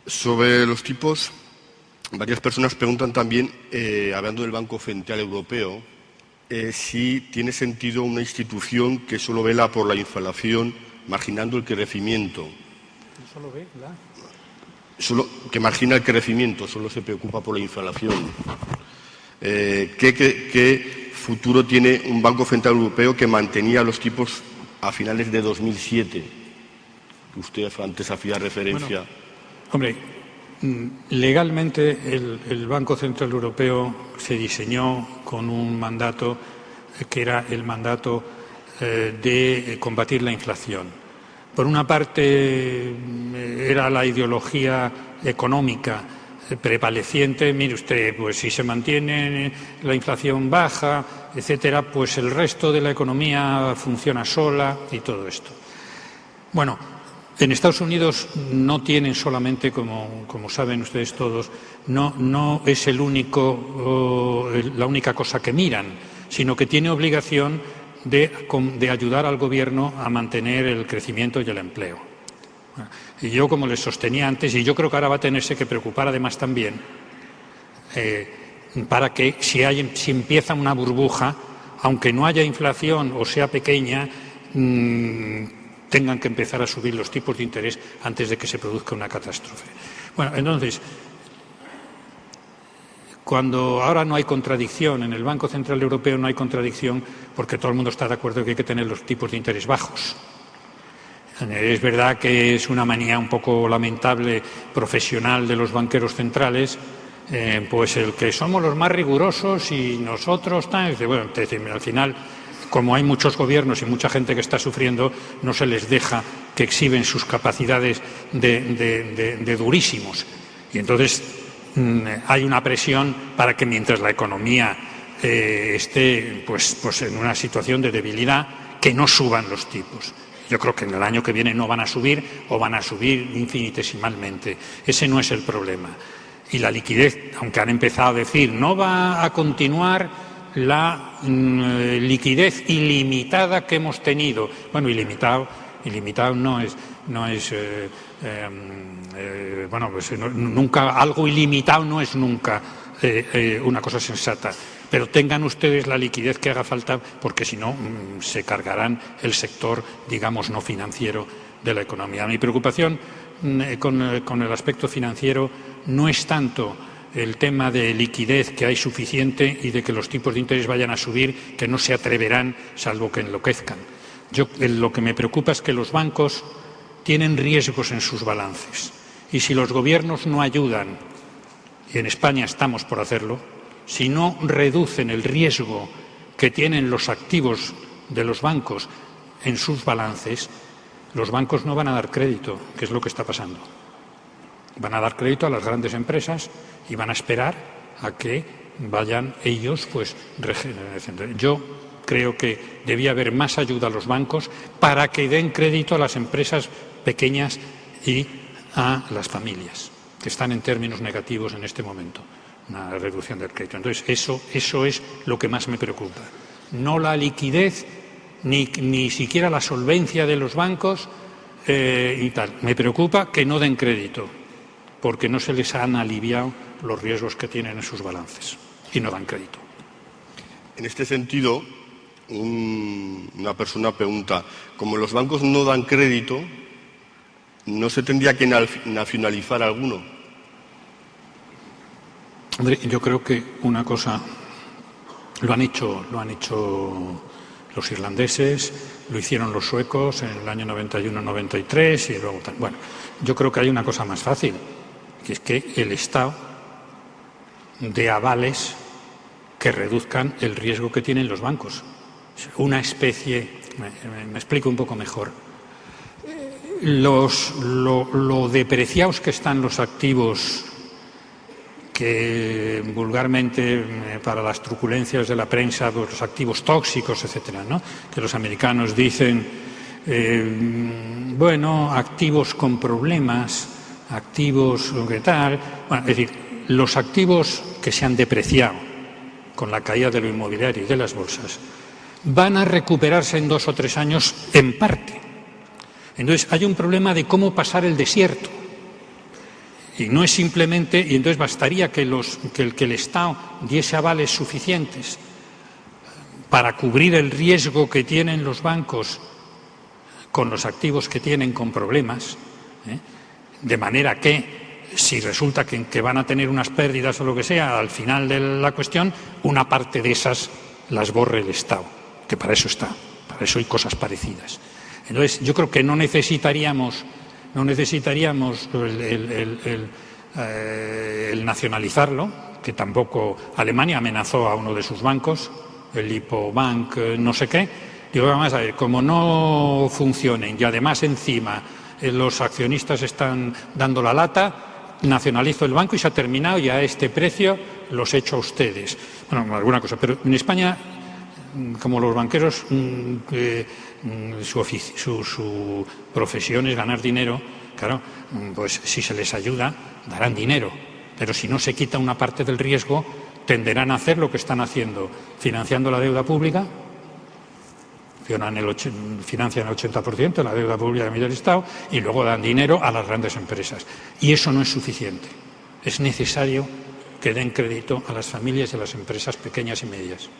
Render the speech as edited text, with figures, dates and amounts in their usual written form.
Sobre los tipos, varias personas preguntan también, hablando del Banco Central Europeo, si tiene sentido una institución que solo vela por la inflación, marginando el crecimiento. Que margina el crecimiento, solo se preocupa por la inflación. ¿Qué futuro tiene un Banco Central Europeo que mantenía los tipos a finales de 2007? Usted antes hacía referencia. Bueno, hombre, legalmente el Banco Central Europeo se diseñó con un mandato que era el mandato de combatir la inflación. Por una parte era la ideología económica prevaleciente. Mire usted, pues si se mantiene la inflación baja, etcétera, pues el resto de la economía funciona sola y todo esto. Bueno, en Estados Unidos no tienen solamente, como saben ustedes todos, no es la única cosa que miran, sino que tiene obligación de ayudar al gobierno a mantener el crecimiento y el empleo. Y yo, como les sostenía antes, y yo creo que ahora va a tenerse que preocupar además también, para que si empieza una burbuja, aunque no haya inflación o sea pequeña, tengan que empezar a subir los tipos de interés antes de que se produzca una catástrofe. Bueno, entonces, cuando ahora no hay contradicción, en el Banco Central Europeo no hay contradicción porque todo el mundo está de acuerdo que hay que tener los tipos de interés bajos. Es verdad que es una manía un poco lamentable profesional de los banqueros centrales, pues el que somos los más rigurosos y nosotros, bueno, al final, como hay muchos gobiernos y mucha gente que está sufriendo, no se les deja que exhiben sus capacidades de durísimos. Y entonces hay una presión para que mientras la economía esté pues en una situación de debilidad, que no suban los tipos. Yo creo que en el año que viene no van a subir o van a subir infinitesimalmente. Ese no es el problema. Y la liquidez, aunque han empezado a decir, no va a continuar la liquidez ilimitada que hemos tenido. Bueno, ilimitado no es bueno, pues nunca, algo ilimitado no es nunca una cosa sensata. Pero tengan ustedes la liquidez que haga falta, porque si no se cargarán el sector, digamos, no financiero de la economía. Mi preocupación con el aspecto financiero no es tanto el tema de liquidez, que hay suficiente, y de que los tipos de interés vayan a subir, que no se atreverán salvo que enloquezcan. Lo que me preocupa es que los bancos tienen riesgos en sus balances. Y si los gobiernos no ayudan, y en España estamos por hacerlo, si no reducen el riesgo que tienen los activos de los bancos en sus balances, los bancos no van a dar crédito, que es lo que está pasando. Van a dar crédito a las grandes empresas y van a esperar a que vayan ellos pues regenerando. Yo creo que debía haber más ayuda a los bancos para que den crédito a las empresas pequeñas y a las familias, que están en términos negativos en este momento. Una reducción del crédito. Entonces, eso es lo que más me preocupa. No la liquidez, ni siquiera la solvencia de los bancos y tal. Me preocupa que no den crédito, porque no se les han aliviado los riesgos que tienen en sus balances y no dan crédito. En este sentido, una persona pregunta, como los bancos no dan crédito, ¿no se tendría que nacionalizar alguno? Hombre, yo creo que una cosa lo han hecho los irlandeses, lo hicieron los suecos en el año 91-93 y luego tal. Bueno, yo creo que hay una cosa más fácil, que es que el Estado dé avales que reduzcan el riesgo que tienen los bancos. Una especie, me explico un poco mejor. Lo depreciados que están los activos, que vulgarmente para las truculencias de la prensa, los activos tóxicos, etcétera, ¿no? Que los americanos dicen, bueno, activos con problemas, activos qué tal. Bueno, es decir, los activos que se han depreciado con la caída de lo inmobiliario y de las bolsas van a recuperarse en 2 o 3 años en parte. Entonces, hay un problema de cómo pasar el desierto. Y no es simplemente, y entonces bastaría que el Estado diese avales suficientes para cubrir el riesgo que tienen los bancos con los activos que tienen con problemas, de manera que si resulta que van a tener unas pérdidas o lo que sea, al final de la cuestión, una parte de esas las borre el Estado, que para eso está, para eso hay cosas parecidas. Entonces, yo creo que no necesitaríamos el nacionalizarlo, que tampoco Alemania amenazó a uno de sus bancos, el Hypo-Bank no sé qué. Digo, vamos a ver, como no funcionen y además encima los accionistas están dando la lata, nacionalizo el banco y se ha terminado y a este precio los echo a ustedes. Bueno, alguna cosa, pero en España, como los banqueros, su profesión es ganar dinero, claro, pues si se les ayuda, darán dinero, pero si no se quita una parte del riesgo, tenderán a hacer lo que están haciendo, financiando la deuda pública, financian el 80% de la deuda pública del Estado y luego dan dinero a las grandes empresas. Y eso no es suficiente. Es necesario que den crédito a las familias y a las empresas pequeñas y medias.